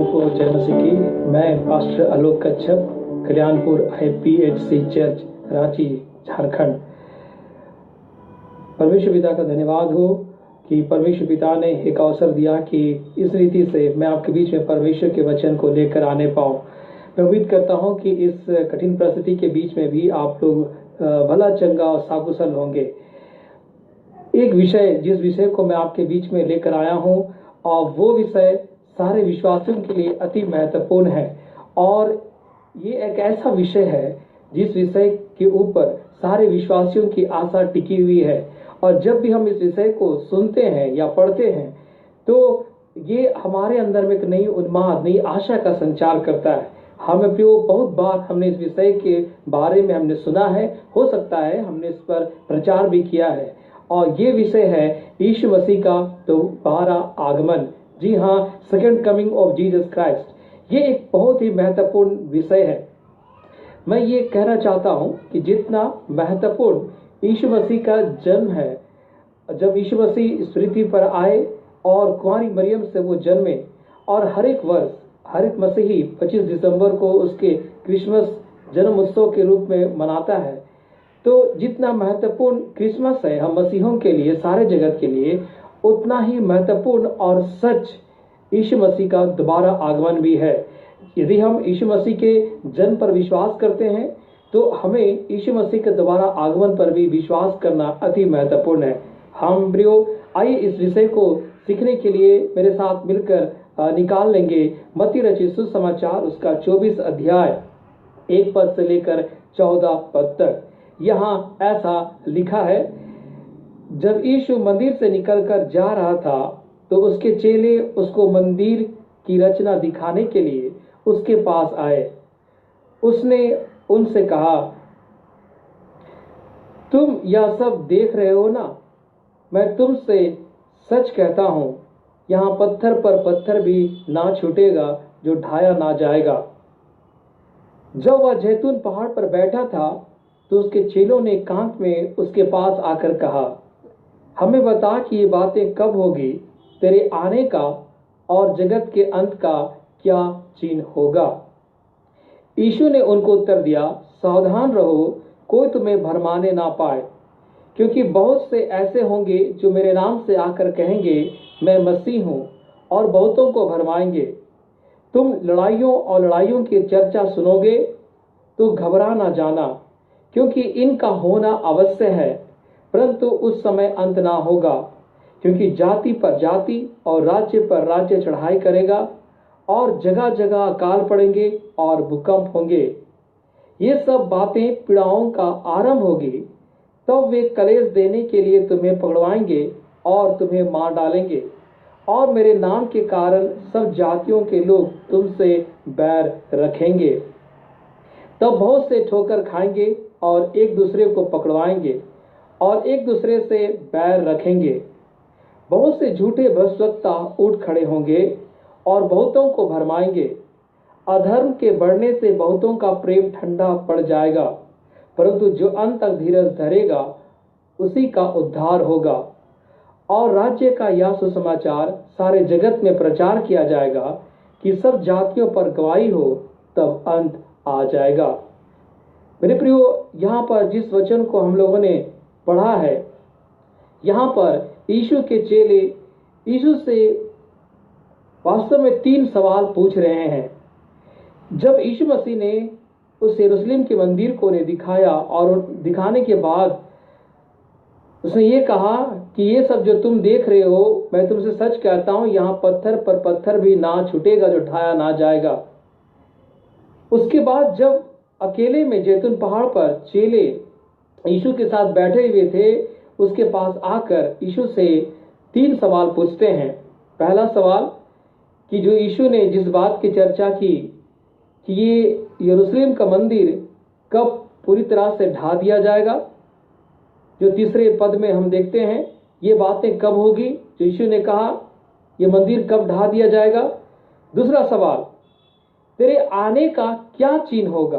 को जय मसीह की। मैं पास्टर आलोक कच्छप, कल्याणपुर IPHC चर्च, रांची, झारखंड। परमेश्वर पिता का धन्यवाद हो कि परमेश्वर पिता ने एक अवसर दिया कि इस रीति से मैं आपके बीच में परमेश्वर के वचन को लेकर आने पाऊँ। मैं उम्मीद करता हूँ कि इस कठिन परिस्थिति के बीच में भी आप लोग भला चंगा और साकुशल होंगे। एक विषय, जिस विषय को मैं आपके बीच में लेकर आया हूँ, और वो विषय सारे विश्वासियों के लिए अति महत्वपूर्ण है। और ये एक ऐसा विषय है जिस विषय के ऊपर सारे विश्वासियों की आशा टिकी हुई है। और जब भी हम इस विषय को सुनते हैं या पढ़ते हैं तो ये हमारे अंदर में एक नई उन्माद, नई आशा का संचार करता है। हमें बहुत बार हमने इस विषय के बारे में हमने सुना है, हो सकता है हमने इस पर प्रचार भी किया है। और ये विषय है यीशु मसीह का दोबारा आगमन। जी हाँ, second coming of Jesus Christ. ये एक बहुत ही महत्वपूर्ण विषय है। मैं ये कहना चाहता हूँ कि जितना महत्वपूर्ण यीशु मसीह का जन्म है, जब यीशु मसीह इस पृथ्वी पर आए और कुंवारी मरियम से वो जन्मे, और हर एक वर्ष हर एक मसीही 25 दिसंबर को उसके क्रिसमस जन्म उत्सव के रूप में मनाता है। तो जितना महत्वपूर्ण क्रिसमस है हम मसीहों के लिए, सारे जगत के लिए, उतना ही महत्वपूर्ण और सच यीशु मसीह का दोबारा आगमन भी है। यदि हम यीशु मसीह के जन्म पर विश्वास करते हैं तो हमें यीशु मसीह के दोबारा आगमन पर भी विश्वास करना अति महत्वपूर्ण है। हम प्रियो, आइए इस विषय को सीखने के लिए मेरे साथ मिलकर निकाल लेंगे मत्ती रचित सुसमाचार, उसका 24 अध्याय 1 पद से लेकर 14 पद तक। यहाँ ऐसा लिखा है, जब यीशु मंदिर से निकलकर जा रहा था तो उसके चेले उसको मंदिर की रचना दिखाने के लिए उसके पास आए। उसने उनसे कहा, तुम यह सब देख रहे हो ना? मैं तुमसे सच कहता हूं, यहाँ पत्थर पर पत्थर भी ना छूटेगा जो ढाया ना जाएगा। जब वह जैतून पहाड़ पर बैठा था तो उसके चेलों ने एकांत में उसके पास आकर कहा, हमें बता कि ये बातें कब होगी, तेरे आने का और जगत के अंत का क्या चिन्ह होगा? यीशु ने उनको उत्तर दिया, सावधान रहो, कोई तुम्हें भरमाने ना पाए, क्योंकि बहुत से ऐसे होंगे जो मेरे नाम से आकर कहेंगे मैं मसीह हूं, और बहुतों को भरमाएंगे। तुम लड़ाइयों और लड़ाइयों की चर्चा सुनोगे तो घबरा ना जाना, क्योंकि इनका होना अवश्य है, परंतु उस समय अंत ना होगा। क्योंकि जाति पर जाति और राज्य पर राज्य चढ़ाई करेगा, और जगह जगह अकाल पड़ेंगे और भूकंप होंगे। ये सब बातें पीड़ाओं का आरंभ होगी। तब वे कलेश देने के लिए तुम्हें पकड़वाएंगे और तुम्हें मार डालेंगे, और मेरे नाम के कारण सब जातियों के लोग तुमसे बैर रखेंगे। तब बहुत से ठोकर खाएंगे और एक दूसरे को पकड़वाएंगे और एक दूसरे से बैर रखेंगे। बहुत से झूठे भविष्यवक्ता उठ खड़े होंगे और बहुतों को भरमाएंगे। अधर्म के बढ़ने से बहुतों का प्रेम ठंडा पड़ जाएगा, परंतु जो अंत तक धीरज धरेगा उसी का उद्धार होगा। और राज्य का यह सुसमाचार सारे जगत में प्रचार किया जाएगा कि सब जातियों पर गवाही हो, तब अंत आ जाएगा। मेरे प्रियो, यहाँ पर जिस वचन को हम लोगों ने पढ़ा है, यहाँ पर यीशु के चेले यीशु से वास्तव में 3 सवाल पूछ रहे हैं। जब यीशु मसीह ने उस यरूशलेम के मंदिर को ने दिखाया, और दिखाने के बाद उसने ये कहा कि ये सब जो तुम देख रहे हो, मैं तुमसे सच कहता हूं, यहाँ पत्थर पर पत्थर भी ना छूटेगा जो ढाया ना जाएगा। उसके बाद जब अकेले में जैतून पहाड़ पर चेले यीशु के साथ बैठे हुए थे, उसके पास आकर यीशु से 3 सवाल पूछते हैं। पहला सवाल कि जो यीशु ने जिस बात की चर्चा की कि ये यरूशलेम का मंदिर कब पूरी तरह से ढा दिया जाएगा, जो तीसरे पद में हम देखते हैं, ये बातें कब होगी, जो यीशु ने कहा ये मंदिर कब ढा दिया जाएगा। दूसरा सवाल, तेरे आने का क्या चिन्ह होगा।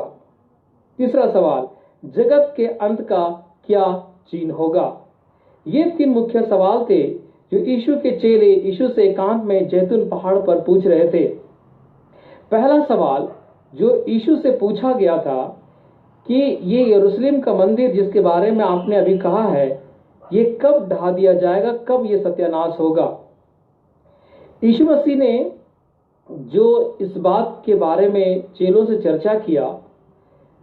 तीसरा सवाल, जगत के अंत का क्या चिन्ह होगा। ये 3 मुख्य सवाल थे जो यीशु के चेले यीशु से एकांत में जैतून पहाड़ पर पूछ रहे थे। पहला सवाल जो यीशु से पूछा गया था कि ये यरूशलेम का मंदिर जिसके बारे में आपने अभी कहा है, ये कब ढा दिया जाएगा, कब ये सत्यानाश होगा। यीशु मसीह ने जो इस बात के बारे में चेलों से चर्चा किया,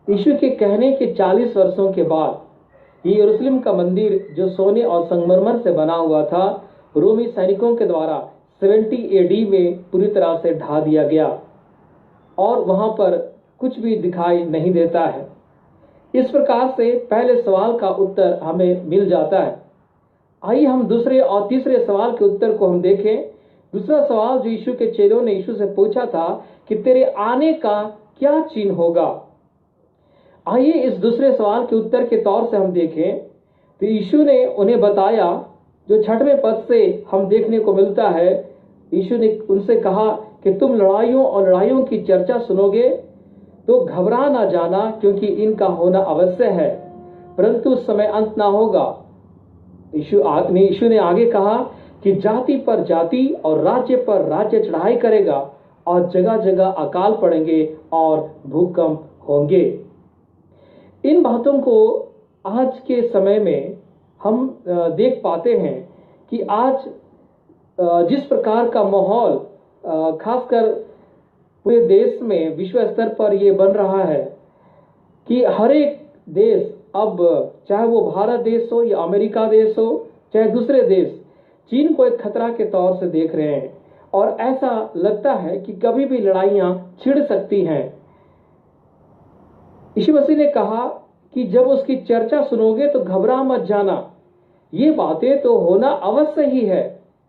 यीशु के कहने के 40 वर्षों के बाद ये यरूशलेम का मंदिर जो सोने और संगमरमर से बना हुआ था, रोमी सैनिकों के द्वारा 70 एडी में पूरी तरह से ढा दिया गया और वहां पर कुछ भी दिखाई नहीं देता है। इस प्रकार से पहले सवाल का उत्तर हमें मिल जाता है। आइए हम दूसरे और तीसरे सवाल के उत्तर को हम देखें। दूसरा सवाल जो यीशु के चेलों ने यीशु से पूछा था कि तेरे आने का क्या चिन्ह होगा। आइए इस दूसरे सवाल के उत्तर के तौर से हम देखें तो यीशु ने उन्हें बताया, जो 6वें पद से हम देखने को मिलता है। यीशु ने उनसे कहा कि तुम लड़ाइयों और लड़ाइयों की चर्चा सुनोगे तो घबरा ना जाना, क्योंकि इनका होना अवश्य है, परंतु उस समय अंत ना होगा। यीशु ने आगे कहा कि जाति पर जाति और राज्य पर राज्य चढ़ाई करेगा और जगह जगह अकाल पड़ेंगे और भूकंप होंगे। इन बातों को आज के समय में हम देख पाते हैं कि आज जिस प्रकार का माहौल खासकर पूरे देश में विश्व स्तर पर ये बन रहा है कि हर एक देश, अब चाहे वो भारत देश हो या अमेरिका देश हो चाहे दूसरे देश, चीन को एक खतरा के तौर से देख रहे हैं और ऐसा लगता है कि कभी भी लड़ाइयां छिड़ सकती हैं। यीशु मसीह ने कहा कि जब उसकी चर्चा सुनोगे तो घबरा मत जाना, ये बातें तो होना अवश्य ही है।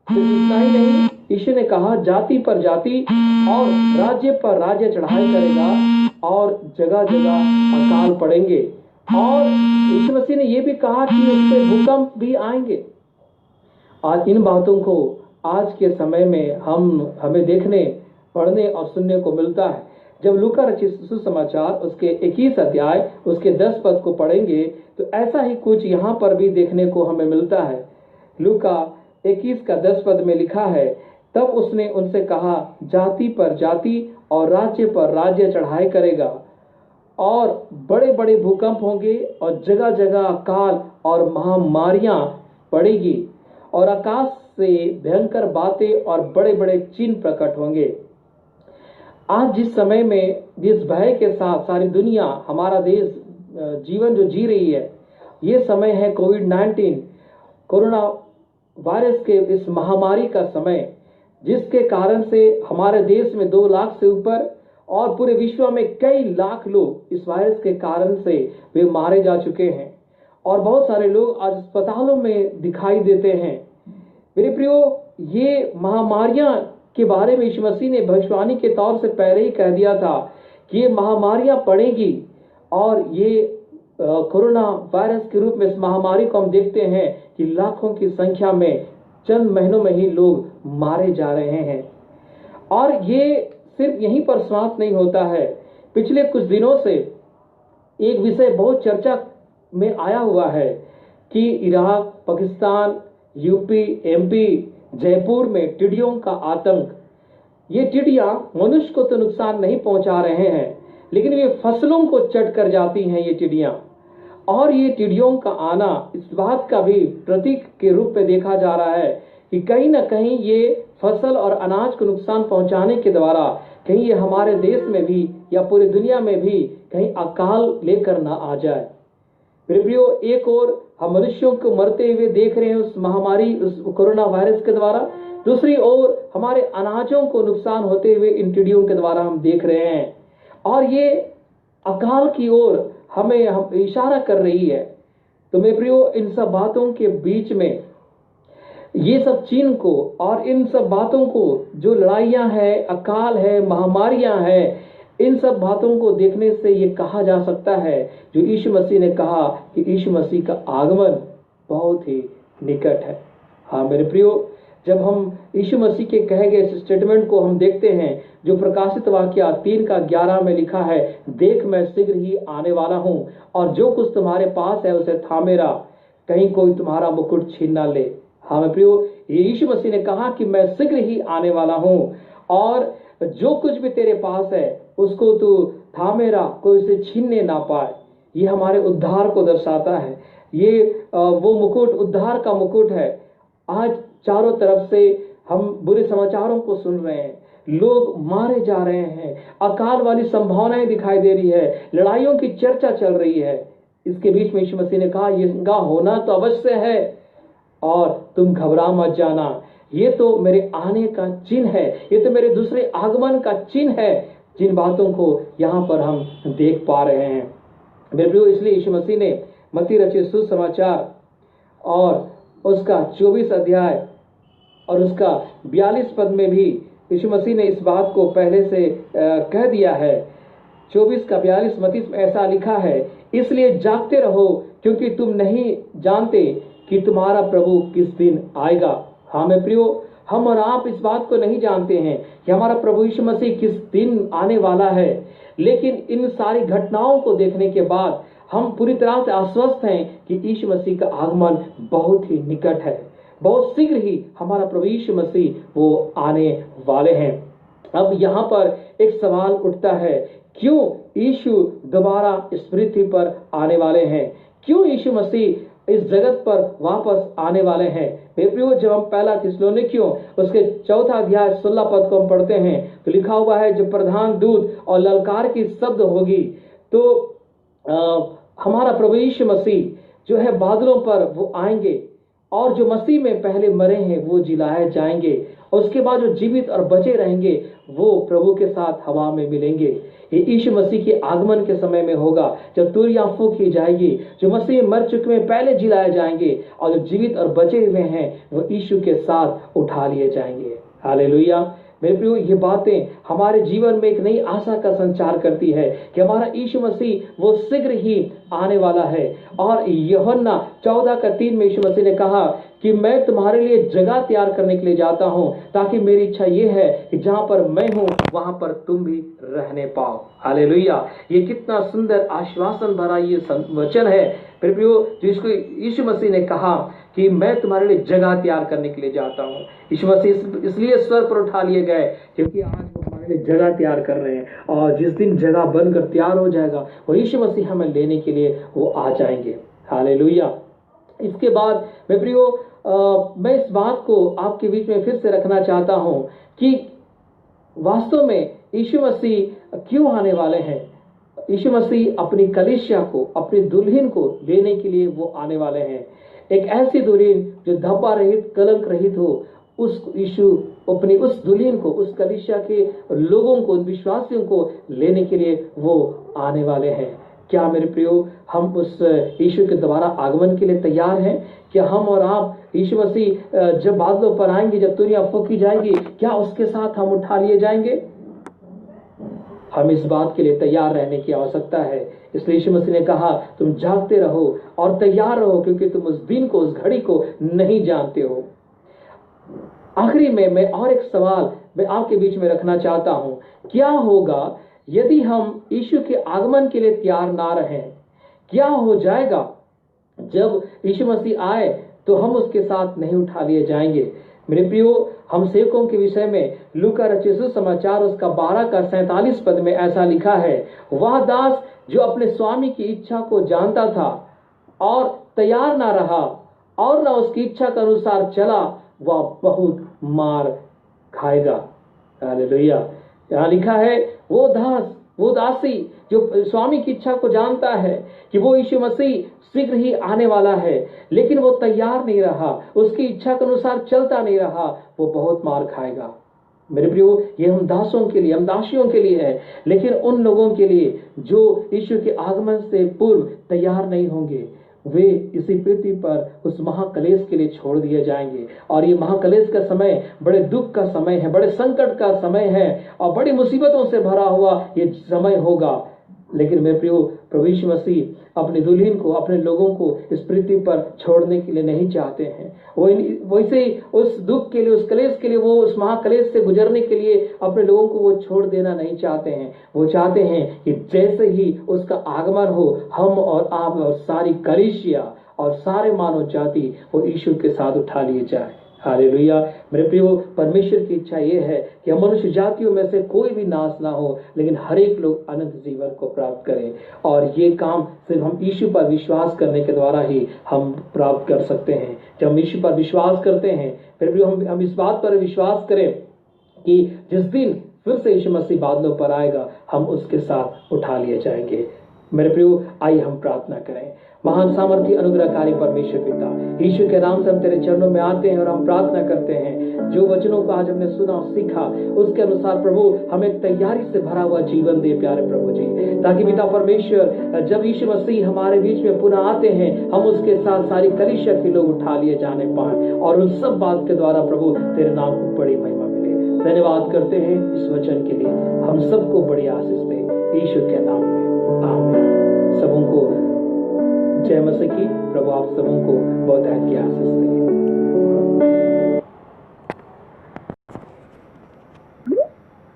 तो इतना ही नहीं, यीशु ने कहा जाति पर जाति और राज्य पर राज्य चढ़ाई करेगा और जगह जगह अकाल पड़ेंगे। और यीशु मसीह ने यह भी कहा कि उस पर भूकंप भी आएंगे। आज इन बातों को आज के समय में हमें देखने, पढ़ने और सुनने को मिलता है। जब लूका रचित सुसमाचार उसके 21 अध्याय उसके 10 पद को पढ़ेंगे तो ऐसा ही कुछ यहाँ पर भी देखने को हमें मिलता है। लूका 21 का 10 पद में लिखा है, तब उसने उनसे कहा जाति पर जाति और राज्य पर राज्य चढ़ाई करेगा और बड़े बड़े भूकंप होंगे और जगह जगह अकाल और महामारियां पड़ेगी और आकाश से भयंकर बातें और बड़े बड़े चिन्ह प्रकट होंगे। आज जिस समय में जिस भय के साथ सारी दुनिया, हमारा देश जीवन जो जी रही है, ये समय है कोविड-19 कोरोना वायरस के इस महामारी का समय, जिसके कारण से हमारे देश में 2 लाख से ऊपर और पूरे विश्व में कई लाख लोग इस वायरस के कारण से वे मारे जा चुके हैं और बहुत सारे लोग आज अस्पतालों में दिखाई देते हैं। मेरे प्रियो, ये महामारियां के बारे में यीशु मसीह ने भविष्यवाणी के तौर से पहले ही कह दिया था कि ये महामारियां पड़ेंगी और ये कोरोना वायरस के रूप में इस महामारी को हम देखते हैं कि लाखों की संख्या में चंद महीनों में ही लोग मारे जा रहे हैं। और ये सिर्फ यहीं पर समाप्त नहीं होता है। पिछले कुछ दिनों से एक विषय बहुत चर्चा में आया हुआ है कि Iraq, Pakistan, UP, MP, Jaipur में टिड्डियों का आतंक। ये टिड्डियां मनुष्य को तो नुकसान नहीं पहुंचा रहे हैं, लेकिन ये फसलों को चट कर जाती हैं ये टिड्डियां। और ये टिड्डियों का आना इस बात का भी प्रतीक के रूप में देखा जा रहा है कि कहीं ना कहीं ये फसल और अनाज को नुकसान पहुंचाने के द्वारा कहीं ये हमारे देश में भी या पूरी दुनिया में भी कहीं अकाल लेकर ना आ जाए। मेरे प्रियो, एक और हम मनुष्यों को मरते हुए देख रहे हैं उस महामारी, उस कोरोना वायरस के द्वारा, दूसरी ओर हमारे अनाजों को नुकसान होते हुए इन टिड्डियों के द्वारा हम देख रहे हैं और ये अकाल की ओर हमें इशारा कर रही है। तो मेरे प्रियो, इन सब बातों के बीच में ये सब चिन्ह को और इन सब बातों को, जो लड़ाइयां हैं, अकाल है, महामारियां हैं, इन सब बातों को देखने से ये कहा जा सकता है जो यीशु मसीह ने कहा कि यीशु मसीह का आगमन बहुत ही निकट है। हाँ मेरे प्रियो, जब हम यीशु मसीह के कहे गए इस स्टेटमेंट को हम देखते हैं जो प्रकाशित वाक्या 3:11 में लिखा है, देख मैं शीघ्र ही आने वाला हूं और जो कुछ तुम्हारे पास है उसे थामे रहा, कहीं कोई तुम्हारा मुकुट छीन ना ले। हाँ मेरे प्रियो, यीशु मसीह ने कहा कि मैं शीघ्र ही आने वाला हूं और जो कुछ भी तेरे पास है उसको तू थामे रख, कोई उसे छीनने ना पाए। ये हमारे उद्धार को दर्शाता है। ये वो मुकुट उद्धार का मुकुट है। आज चारों तरफ से हम बुरे समाचारों को सुन रहे हैं, लोग मारे जा रहे हैं, अकाल वाली संभावनाएं दिखाई दे रही है, लड़ाइयों की चर्चा चल रही है। इसके बीच में यीशु मसीह ने कहा इनका होना तो अवश्य है और तुम घबरा मत जाना, ये तो मेरे आने का चिन्ह है, ये तो मेरे दूसरे आगमन का चिन्ह है। जिन बातों को यहाँ पर हम देख पा रहे हैं मेरे प्रियो, इसलिए यीशु मसीह ने मत्ती रचित सुसमाचार और उसका 24 अध्याय और उसका 42 पद में भी यीशु मसीह ने इस बात को पहले से कह दिया है। 24 का 42 मत्ती में ऐसा लिखा है, इसलिए जागते रहो क्योंकि तुम नहीं जानते कि तुम्हारा प्रभु किस दिन आएगा। हाँ मेरे प्रियो, हम और आप इस बात को नहीं जानते हैं कि हमारा प्रभु यीशु मसीह किस दिन आने वाला है, लेकिन इन सारी घटनाओं को देखने के बाद हम पूरी तरह से आश्वस्त हैं कि यीशु मसीह का आगमन बहुत ही निकट है। बहुत शीघ्र ही हमारा प्रभु यीशु मसीह वो आने वाले हैं। अब यहाँ पर एक सवाल उठता है, क्यों यीशु दोबारा इस पृथ्वी पर आने वाले हैं? क्यों यीशु मसीह इस जगत पर वापस आने वाले हैं? मेरे प्रियो, जब हम पहला थिस्सलुनीकियों उसके 4 अध्याय 16 पद को हम पढ़ते हैं तो लिखा हुआ है, जो प्रधान दूत और ललकार की शब्द होगी तो हमारा प्रभु यीशु मसीह जो है बादलों पर वो आएंगे और जो मसीह में पहले मरे हैं वो जिलाए जाएंगे। उसके बाद जो जीवित और बचे रहेंगे वो प्रभु के साथ हवा में मिलेंगे। ये यीशु मसीह के आगमन के समय में होगा, जब तुरहियां फूंकी जाएगी। जो मसीह में मर चुके हैं पहले जिलाए जाएंगे और जो जीवित और बचे हुए हैं वो यीशु के साथ उठा लिए जाएंगे। हालेलुया। मेरे प्रियो, ये बातें हमारे जीवन में एक नई आशा का संचार करती है कि हमारा यीशु मसीह वो शीघ्र ही आने वाला है। और यूहन्ना 14:3 में यीशु मसीह ने कहा कि मैं तुम्हारे लिए जगह तैयार करने के लिए जाता हूं, ताकि मेरी इच्छा ये है कि जहां पर मैं हूं वहां पर तुम भी रहने पाओ। हालेलुया। ये कितना सुंदर आश्वासन भरा ये वचन है मेरे प्रियो, जिसको यीशु मसीह ने कहा कि मैं तुम्हारे लिए जगह तैयार करने के लिए जाता हूँ। यीशु मसीह इसलिए स्वर पर उठा लिए गए क्योंकि आज वो हमारे लिए जगह तैयार कर रहे हैं, और जिस दिन जगह बनकर तैयार हो जाएगा वो यीशु मसीह हमें लेने के लिए वो आ जाएंगे। हालेलुया। इसके बाद मेरे प्रियो, मैं इस बात को आपके बीच में फिर से रखना चाहता हूँ कि वास्तव में यीशु मसीह क्यों आने वाले हैं। यीशु मसीह अपनी कलीसिया को, अपनी दुल्हन को लेने के लिए वो आने वाले हैं। एक ऐसी दुल्हन जो धब्बा रहित, कलंक रहित हो, उस यीशु अपनी उस दुल्हन को, उस कलीसिया के लोगों को, विश्वासियों को लेने के लिए वो आने वाले हैं। क्या मेरे प्रियो, हम उस यीशु के दोबारा आगमन के लिए तैयार हैं? क्या हम और आप यीशु मसीह जब बादलों पर आएंगे, जब तुरहियां फूंकी जाएगी, क्या उसके साथ हम उठा लिए जाएंगे? हम इस बात के लिए तैयार रहने की आवश्यकता है। इसलिए यीशु मसीह ने कहा, तुम जागते रहो और तैयार रहो, क्योंकि तुम उस दिन को, उस घड़ी को नहीं जानते हो। आखिरी में मैं और एक सवाल मैं आपके बीच में रखना चाहता हूं, क्या होगा यदि हम यीशु के आगमन के लिए तैयार ना रहें? क्या हो जाएगा जब यीशु मसीह आए तो हम उसके साथ नहीं उठा लिए जाएंगे? मेरे प्रियो, हम सेवकों के विषय में लूका रचित सुसमाचार उसका 12 का 47 पद में ऐसा लिखा है, वह दास जो अपने स्वामी की इच्छा को जानता था और तैयार ना रहा और ना उसकी इच्छा के अनुसार चला, वह बहुत मार खाएगा। हालेलुया। यहाँ लिखा है, वो दास, वो दासी जो स्वामी की इच्छा को जानता है कि वो यीशु मसीह शीघ्र ही आने वाला है, लेकिन वो तैयार नहीं रहा, उसकी इच्छा के अनुसार चलता नहीं रहा, वो बहुत मार खाएगा। मेरे प्रियो, ये हम दासों के लिए, हम दासियों के लिए है, लेकिन उन लोगों के लिए जो यीशु के आगमन से पूर्व तैयार नहीं होंगे, वे इसी पृथ्वी पर उस महाक्लेश के लिए छोड़ दिए जाएंगे। और ये महाक्लेश का समय बड़े दुख का समय है, बड़े संकट का समय है और बड़ी मुसीबतों से भरा हुआ ये समय होगा। लेकिन मेरे प्रियो, प्रभु यीशु मसीह अपनी दुल्हन को, अपने लोगों को इस पृथ्वी पर छोड़ने के लिए नहीं चाहते हैं। वैसे ही उस दुख के लिए, उस क्लेश के लिए, वो उस महाक्लेश से गुजरने के लिए अपने लोगों को वो छोड़ देना नहीं चाहते हैं। वो चाहते हैं कि जैसे ही उसका आगमन हो, हम और आप और सारी कलीसिया और सारे मानव जाति वो यीशु के साथ उठा लिए जाए। हालेलुया। मेरे प्रियो, परमेश्वर की इच्छा यह है कि हम मनुष्य जातियों में से कोई भी नाश ना हो, लेकिन हर एक लोग अनंत जीवन को प्राप्त करें। और ये काम सिर्फ हम यीशु पर विश्वास करने के द्वारा ही हम प्राप्त कर सकते हैं। जब हम यीशु पर विश्वास करते हैं, फिर भी हम इस बात पर विश्वास करें कि जिस दिन फिर से यीशु मसीह बादलों पर आएगा, हम उसके साथ उठा लिए जाएंगे। मेरे प्रियो, आइए हम प्रार्थना करें। महान सामर्थ्य अनुग्रहकारी परमेश्वर पिता, यीशु के नाम से हम तेरे चरणों में आते हैं और हम प्रार्थना करते हैं, जो वचनों को आज हमने सुना और सीखा, उसके अनुसार प्रभु हमें तैयारी से भरा हुआ जीवन दे प्यारे प्रभु जी, ताकि पिता परमेश्वर जब यीशु मसीह हमारे बीच में पुनः आते हैं, हम उसके साथ सारी कलीसिया के लोग उठा लिए जाने पाए और उन सब बात के द्वारा प्रभु तेरे नाम को बड़ी महिमा मिले। धन्यवाद करते हैं इस वचन के लिए। हम सबको बड़ी आशीष दे यीशु के नाम में, आमीन। सबों को जय मसीह की। प्रभु आप सबों को बहुत की आशीष